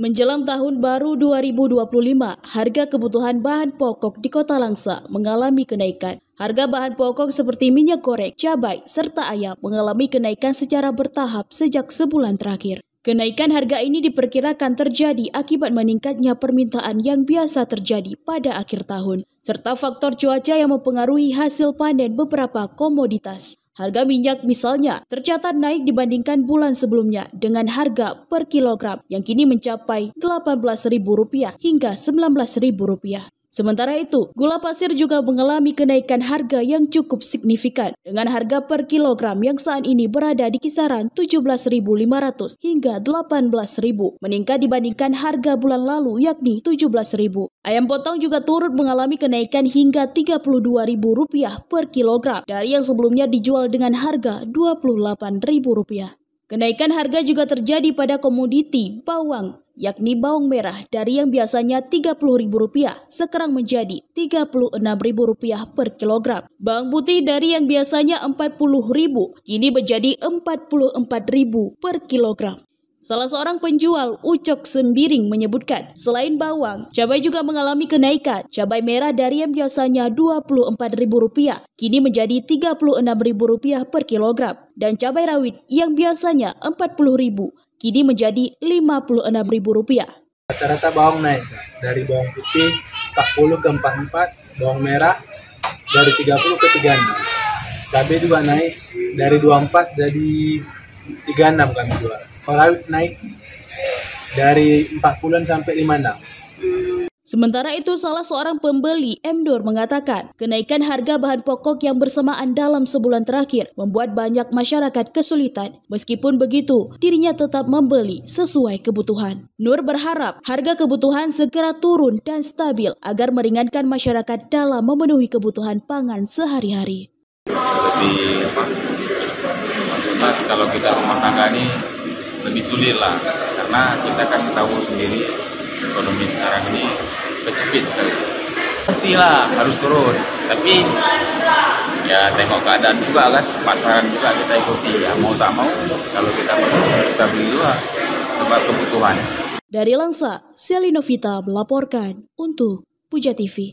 Menjelang tahun baru 2025, harga kebutuhan bahan pokok di Kota Langsa mengalami kenaikan. Harga bahan pokok seperti minyak goreng, cabai, serta ayam mengalami kenaikan secara bertahap sejak sebulan terakhir. Kenaikan harga ini diperkirakan terjadi akibat meningkatnya permintaan yang biasa terjadi pada akhir tahun, serta faktor cuaca yang mempengaruhi hasil panen beberapa komoditas. Harga minyak misalnya tercatat naik dibandingkan bulan sebelumnya dengan harga per kilogram yang kini mencapai Rp18.000 hingga Rp19.000. Sementara itu, gula pasir juga mengalami kenaikan harga yang cukup signifikan dengan harga per kilogram yang saat ini berada di kisaran Rp17.500 hingga Rp18.000, meningkat dibandingkan harga bulan lalu yakni Rp17.000. Ayam potong juga turut mengalami kenaikan hingga Rp32.000 per kilogram dari yang sebelumnya dijual dengan harga Rp28.000. Kenaikan harga juga terjadi pada komoditi bawang, yakni bawang merah dari yang biasanya Rp30.000 sekarang menjadi Rp36.000 per kilogram. Bawang putih dari yang biasanya Rp40.000 kini menjadi Rp44.000 per kilogram. Salah seorang penjual Ucok Sembiring menyebutkan, selain bawang, cabai juga mengalami kenaikan. Cabai merah dari yang biasanya Rp24.000 kini menjadi Rp36.000 per kilogram. Dan cabai rawit yang biasanya Rp40.000 kini menjadi Rp56.000. Rata-rata bawang naik dari bawang putih 40 ke 44, bawang merah dari 30 ke 36. Cabai juga naik dari 24 jadi 36 kami jual. Rawit naik dari 40-an sampai 56. Sementara itu, salah seorang pembeli Mdur mengatakan kenaikan harga bahan pokok yang bersamaan dalam sebulan terakhir membuat banyak masyarakat kesulitan. Meskipun begitu, dirinya tetap membeli sesuai kebutuhan. Nur berharap harga kebutuhan segera turun dan stabil agar meringankan masyarakat dalam memenuhi kebutuhan pangan sehari-hari. Maksudnya kalau kita rumah tangga ini lebih sulit lah, karena kita kan tahu sendiri ekonomi sekarang ini kejepit sekali. Pastilah harus turun, tapi ya tengok keadaan juga kan, pasaran juga kita ikuti, ya mau tak mau kalau kita harus stabil juga tempat kebutuhan. Dari Langsa, Selinovita melaporkan untuk Puja TV.